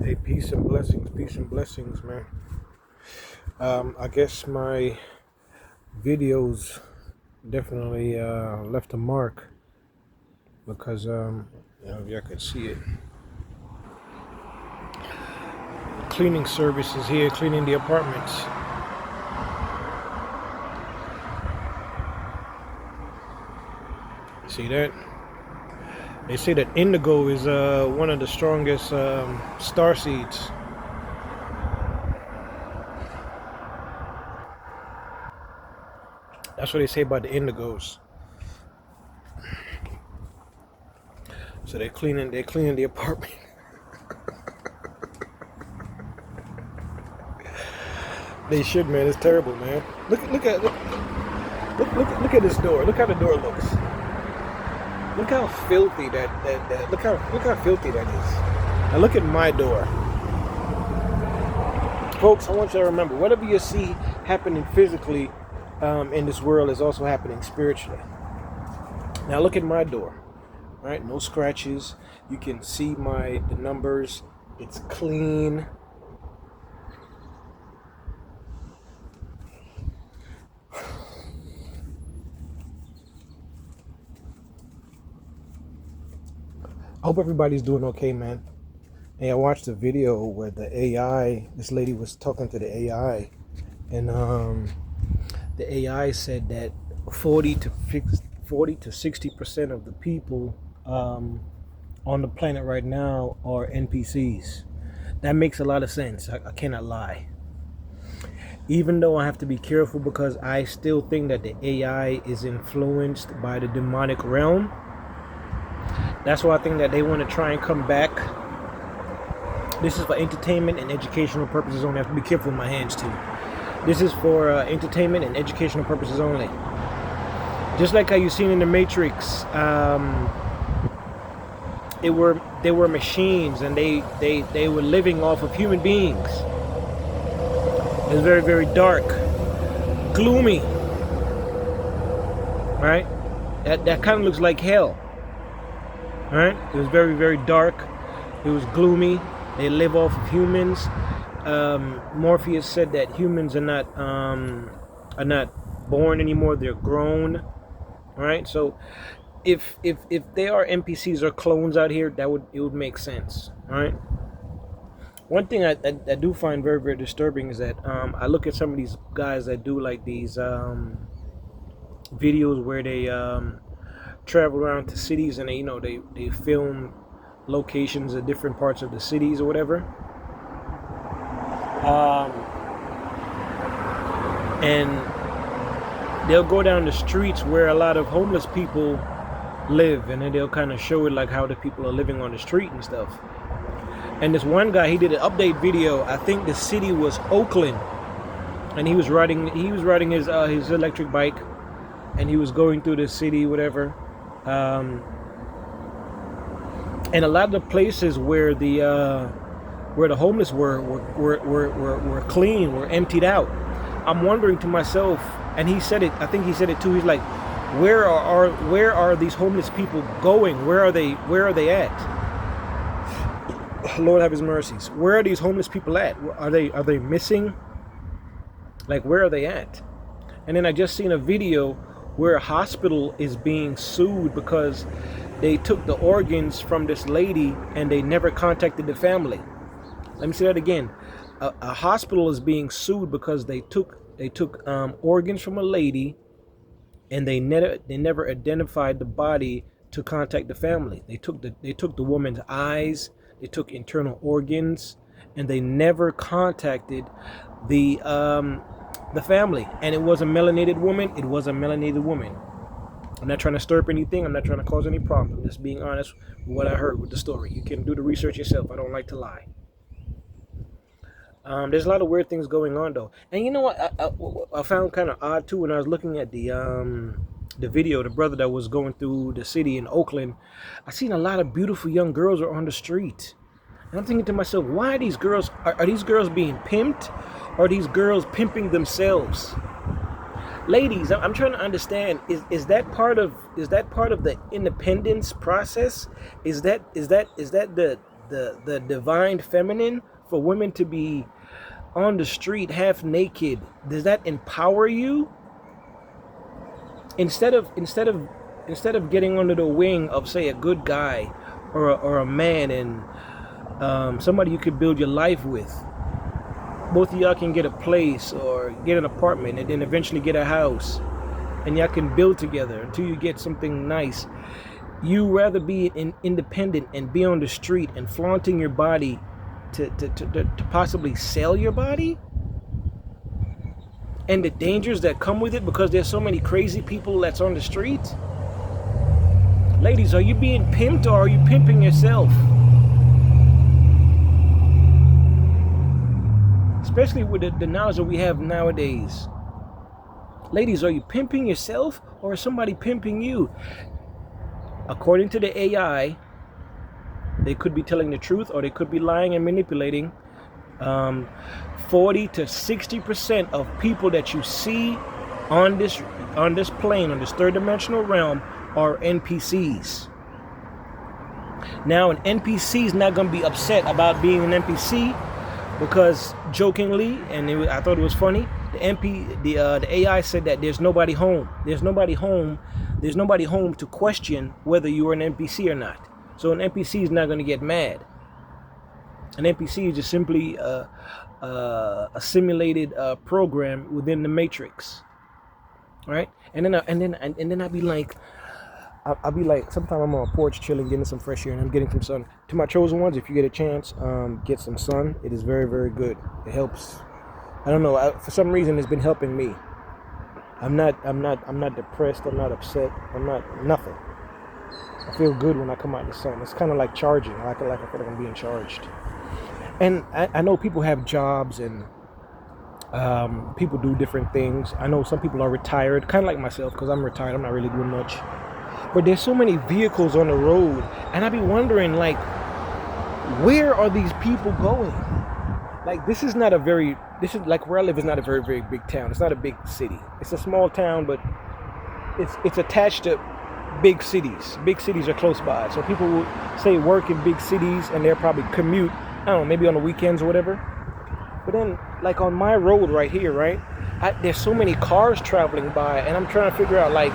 Hey, peace and blessings, man. I guess my videos definitely left a mark because, if y'all can see it, cleaning services here, cleaning the apartments. See that? They say that indigo is one of the strongest star seeds. That's what they say about the indigos. So they're cleaning the apartment. They should, man. It's terrible, man. Look at this door. Look how the door looks. Look how filthy that look how filthy that is. Now look at my door. Folks, I want you to remember, whatever you see happening physically in this world is also happening spiritually. Now look at my door. Right? No scratches. You can see the numbers. It's clean. I hope everybody's doing okay, man. Hey, I watched a video where this lady was talking to the AI, and the AI said that 40 to 60% of the people on the planet right now are NPCs. That makes a lot of sense. I cannot lie. Even though I have to be careful because I still think that the AI is influenced by the demonic realm. That's why I think that they want to try and come back. This is for entertainment and educational purposes only. I have to be careful with my hands too. This is for entertainment and educational purposes only. Just like how you've seen in the Matrix, they were machines and they were living off of human beings. It was very, very dark, gloomy, right? That kind of looks like hell. Right? It was very, very dark. It was gloomy. They live off of humans. Morpheus said that humans are not born anymore. They're grown. Right? So, if they are NPCs or clones out here, it would make sense. Right? One thing I do find very, very disturbing is that I look at some of these guys that do like these videos where they travel around to cities and they film locations at different parts of the cities or whatever, and they'll go down the streets where a lot of homeless people live, and then they'll kind of show it like how the people are living on the street and stuff. And this one guy, he did an update video. I think the city was Oakland, and he was riding his electric bike, and he was going through the city, whatever. And a lot of the places where the homeless were clean, were emptied out. I'm wondering to myself, and he said it. I think he said it too. He's like, where are these homeless people going? Where are they at? Lord have His mercies. Where are these homeless people at? Are they missing? Like, where are they at? And then I just seen a video where a hospital is being sued because they took the organs from this lady and they never contacted the family. Let me say that again. A hospital is being sued because they took organs from a lady and they never identified the body to contact the family. They took the woman's eyes, they took internal organs, and they never contacted the family. And it was a melanated woman. It was a melanated woman. I'm not trying to stir up anything. I'm not trying to cause any problems. I'm just being honest with what I heard with the story. You can do the research yourself. I don't like to lie. There's a lot of weird things going on though. And you know what I found kind of odd too when I was looking at the video, the brother that was going through the city in Oakland, I seen a lot of beautiful young girls are on the street. And I'm thinking to myself, why are these girls, are these girls being pimped? Or are these girls pimping themselves? Ladies, I'm trying to understand, is that part of the independence process? Is that the the divine feminine, for women to be on the street half naked, does that empower you? Instead of getting under the wing of, say, a good guy or a man, and somebody you could build your life with, both of y'all can get a place or get an apartment and then eventually get a house, and y'all can build together until you get something nice. You rather be independent and be on the street and flaunting your body to possibly sell your body, and the dangers that come with it because there's so many crazy people that's on the street. Ladies, are you being pimped or are you pimping yourself? Especially with the knowledge that we have nowadays. Ladies, are you pimping yourself or is somebody pimping you? According to the AI, they could be telling the truth or they could be lying and manipulating. 40 to 60% of people that you see on this plane, on this third dimensional realm, are NPCs. Now, an NPC is not going to be upset about being an NPC because, jokingly, and I thought it was funny, the AI said that there's nobody home. There's nobody home to question whether you are an NPC or not. So an NPC is not going to get mad. An NPC is just simply a simulated program within the matrix, right? And then I'd be like, sometime I'm on a porch chilling, getting some fresh air, and I'm getting some sun. To my chosen ones, if you get a chance, get some sun. It is very, very good. It helps. I don't know. For some reason, it's been helping me. I'm not depressed. I'm not upset. I'm not nothing. I feel good when I come out in the sun. It's kind of like charging. I feel like I'm being charged. And I know people have jobs and people do different things. I know some people are retired, kind of like myself, because I'm retired. I'm not really doing much. But there's so many vehicles on the road, and I be wondering, like, where are these people going? Like, this is like where I live is not a very, very big town. It's not a big city. It's a small town, but it's attached to big cities. Big cities are close by. So people will say work in big cities, and they'll probably commute, I don't know, maybe on the weekends or whatever. But then, like on my road right here, right, there's so many cars traveling by, and I'm trying to figure out, like,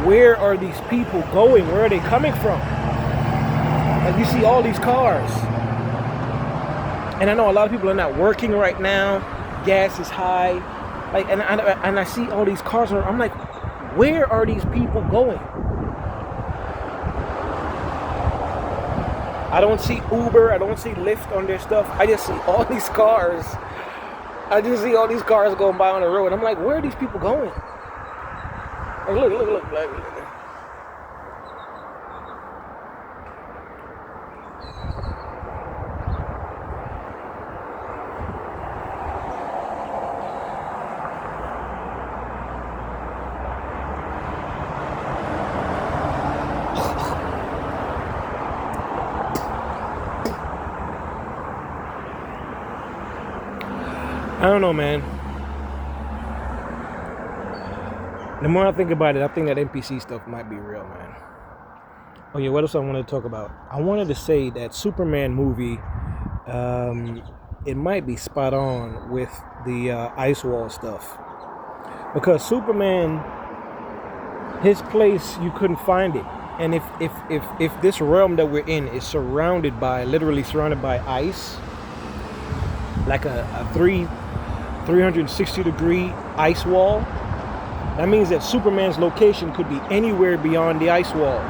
where are these people going? Where are they coming from? Like, you see all these cars. And I know a lot of people are not working right now. Gas is high. Like, and I see all these cars. I'm like, where are these people going? I don't see Uber. I don't see Lyft on their stuff. I just see all these cars. I just see all these cars going by on the road. I'm like, where are these people going? Like, look. Like, I don't know, man. The more I think about it, I think that NPC stuff might be real, man. Oh yeah, what else I wanted to talk about? I wanted to say that Superman movie, it might be spot on with the ice wall stuff. Because Superman, his place, you couldn't find it. And if this realm that we're in is literally surrounded by ice, like a 360 degree ice wall, that means that Superman's location could be anywhere beyond the ice wall.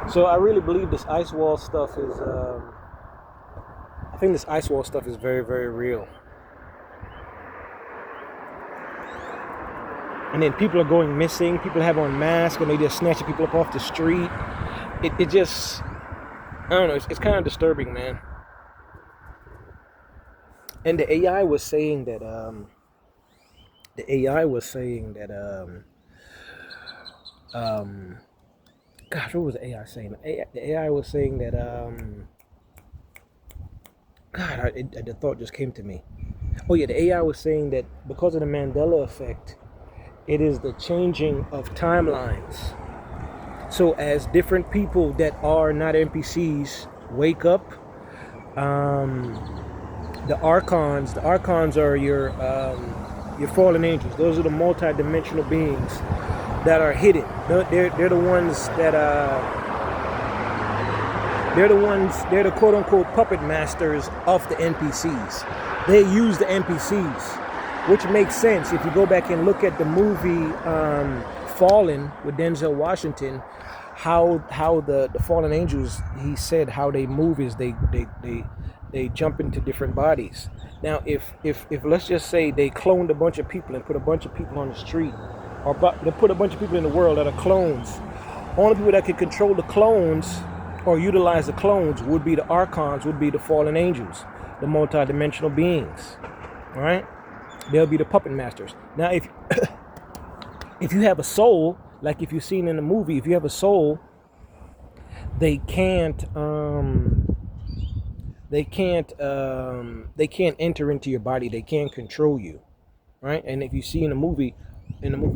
So I really believe this ice wall stuff is, I think this ice wall stuff is very, very real. And then people are going missing. People have on masks and they just snatching people up off the street. It just, I don't know, it's kind of disturbing, man. And the AI was saying that, gosh, what was the AI saying? The AI was saying that, God, the thought just came to me. Oh yeah, the AI was saying that because of the Mandela effect, it is the changing of timelines. So as different people that are not NPCs wake up, um, the archons are your fallen angels. Those are the multi-dimensional beings that are hidden. They're the ones that they're the quote unquote puppet masters of the NPCs. They use the NPCs, which makes sense if you go back and look at the movie Fallen with Denzel Washington. How the fallen angels, he said, how they move is they jump into different bodies. Now, if let's just say they cloned a bunch of people and put a bunch of people on the street, or they put a bunch of people in the world that are clones. Only people that can control the clones or utilize the clones would be the archons, would be the fallen angels, the multi-dimensional beings. All right, they'll be the puppet masters. Now, if if you have a soul, like if you've seen in the movie, if you have a soul, they can't enter into your body. They can't control you, right? And if you see in the movie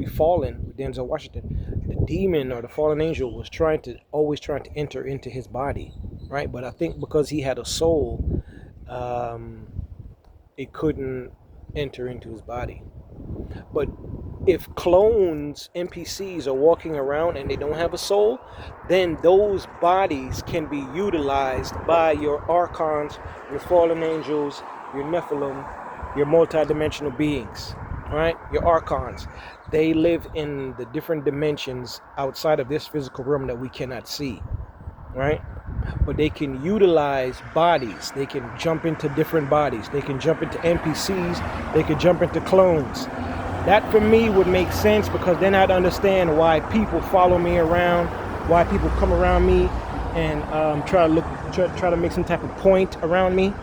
Fallen with Denzel Washington, the demon or the fallen angel was always trying to enter into his body, right? But I think because he had a soul, it couldn't enter into his body. But if clones, NPCs, are walking around and they don't have a soul, then those bodies can be utilized by your archons, your fallen angels, your Nephilim, your multidimensional beings, right? Your archons. They live in the different dimensions outside of this physical realm that we cannot see, right? But they can utilize bodies. They can jump into different bodies. They can jump into NPCs. They can jump into clones. That for me would make sense, because then I'd understand why people follow me around, why people come around me and try to make some type of point around me.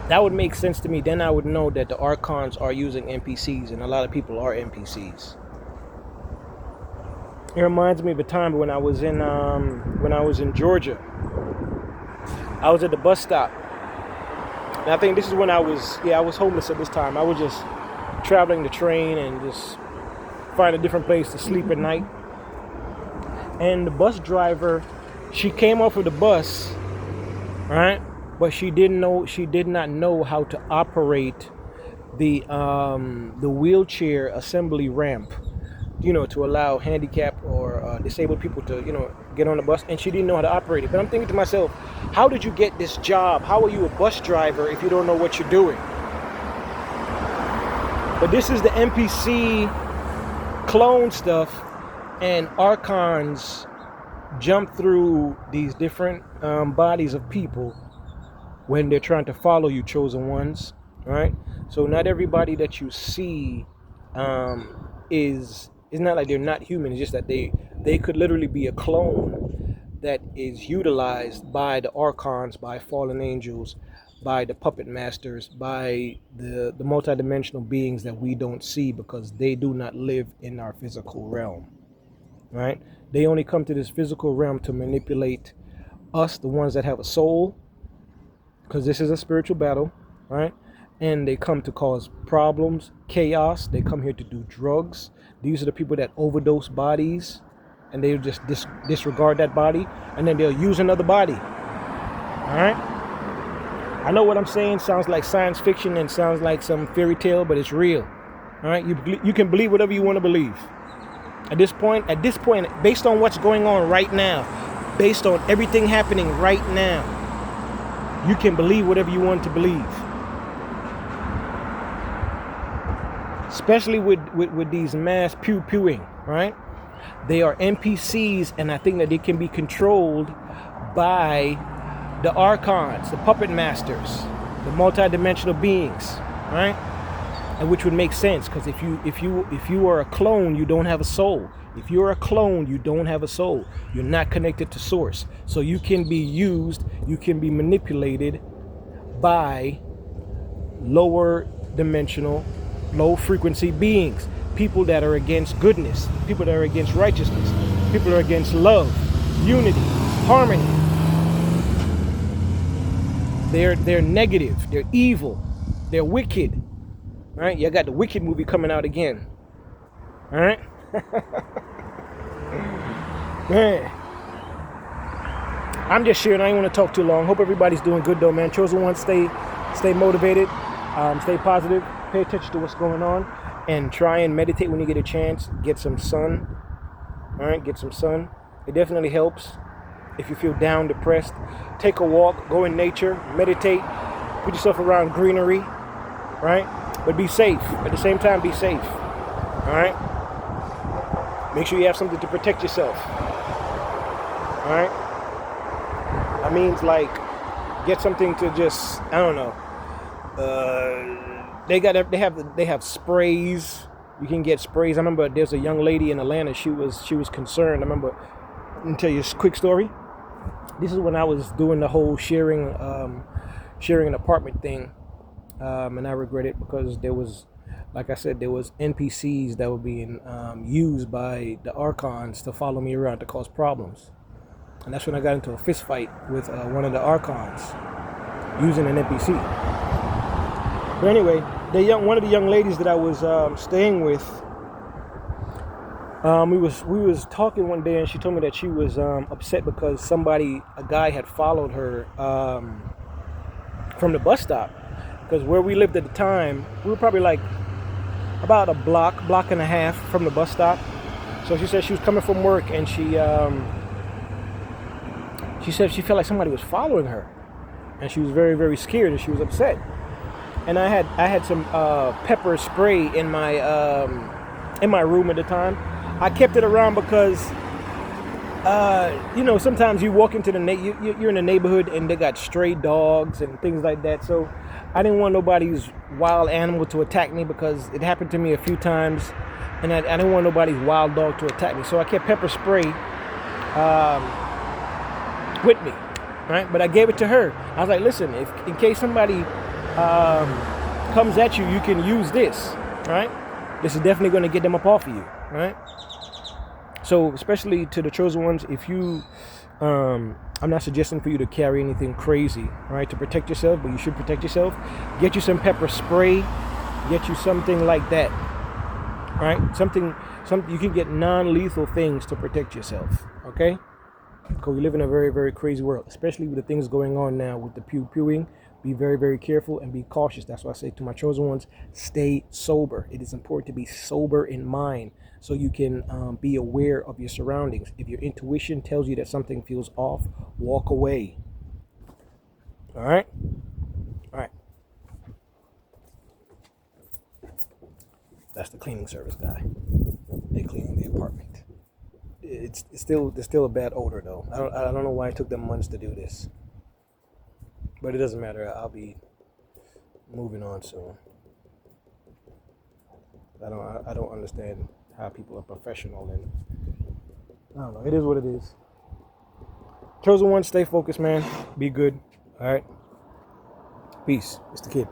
That would make sense to me. Then I would know that the archons are using NPCs, and a lot of people are NPCs. It reminds me of a time when I was in Georgia. I was at the bus stop, and I think this is when I was homeless at this time. I was just traveling the train and just find a different place to sleep at night. And the bus driver, she came off of the bus, right? But she did not know how to operate the wheelchair assembly ramp, to allow handicapped or disabled people to, get on the bus. And she didn't know how to operate it. But I'm thinking to myself, how did you get this job? How are you a bus driver if you don't know what you're doing? But this is the NPC clone stuff, and archons jump through these different bodies of people when they're trying to follow you, chosen ones, right? So not everybody that you see is not like they're not human. It's just that they could literally be a clone that is utilized by the archons, by fallen angels, by the puppet masters, by the multidimensional beings that we don't see, because they do not live in our physical realm, right? They only come to this physical realm to manipulate us, the ones that have a soul, because this is a spiritual battle, right? And they come to cause problems, chaos. They come here to do drugs. These are the people that overdose bodies, and they just disregard that body, and then they'll use another body, all right? I know what I'm saying sounds like science fiction and sounds like some fairy tale, but it's real. All right, you can believe whatever you want to believe. At this point, based on what's going on right now, based on everything happening right now, you can believe whatever you want to believe. Especially with these mass pew-pewing, right? They are NPCs, and I think that they can be controlled by the archons, the puppet masters, the multidimensional beings, right? And which would make sense, because if you are a clone, you don't have a soul. If you're a clone, you don't have a soul. You're not connected to source. So you can be used, you can be manipulated by lower dimensional, low frequency beings, people that are against goodness, people that are against righteousness, people that are against love, unity, harmony. They're negative, they're evil, They're wicked. Right? You got the Wicked movie coming out again. All right? Man. I'm just sharing. I ain't want to talk too long. Hope everybody's doing good though, man. Chosen ones, stay motivated, stay positive, pay attention to what's going on, and try and meditate when you get a chance. Get some sun. All right, get some sun. It definitely helps if you feel down, depressed. Take a walk, go in nature, meditate, put yourself around greenery, right? But be safe. At the same time, be safe. All right. Make sure you have something to protect yourself. All right. That means like get something to just, I don't know. They have sprays. You can get sprays. I remember there's a young lady in Atlanta. She was concerned. I remember. Let me tell you a quick story. This is when I was doing the whole sharing an apartment thing, and I regret it because there was, like I said, there was NPCs that were being used by the Archons to follow me around to cause problems. And that's when I got into a fist fight with one of the Archons using an NPC. But anyway, one of the young ladies that I was staying with, we was talking one day, and she told me that she was upset because a guy had followed her from the bus stop. Because where we lived at the time, we were probably like about a block and a half from the bus stop. So she said she was coming from work, and she said she felt like somebody was following her, and she was very, very scared, and she was upset. And I had some pepper spray in my room at the time. I kept it around because sometimes you walk into you're in a neighborhood and they got stray dogs and things like that. So I didn't want nobody's wild animal to attack me because it happened to me a few times, and I didn't want nobody's wild dog to attack me. So I kept pepper spray with me, right? But I gave it to her. I was like, listen, if in case somebody comes at you, you can use this, right? This is definitely going to get them up off of you, right? So especially to the chosen ones, if you I'm not suggesting for you to carry anything crazy, right, to protect yourself, but you should protect yourself. Get you some pepper spray, get you something like that, right? Something you can get non-lethal things to protect yourself, okay? Because we live in a very, very crazy world, especially with the things going on now with the pew-pewing. Be very, very careful and be cautious. That's why I say to my chosen ones, stay sober. It is important to be sober in mind so you can be aware of your surroundings. If your intuition tells you that something feels off, walk away. All right? All right. That's the cleaning service guy. They cleaning the apartment. It's still a bad odor though. I don't know why it took them months to do this, but it doesn't matter. I'll be moving on soon. I don't understand how people are professional, and I don't know. It is what it is. Chosen one, stay focused, man. Be good. All right. Peace. It's the kid.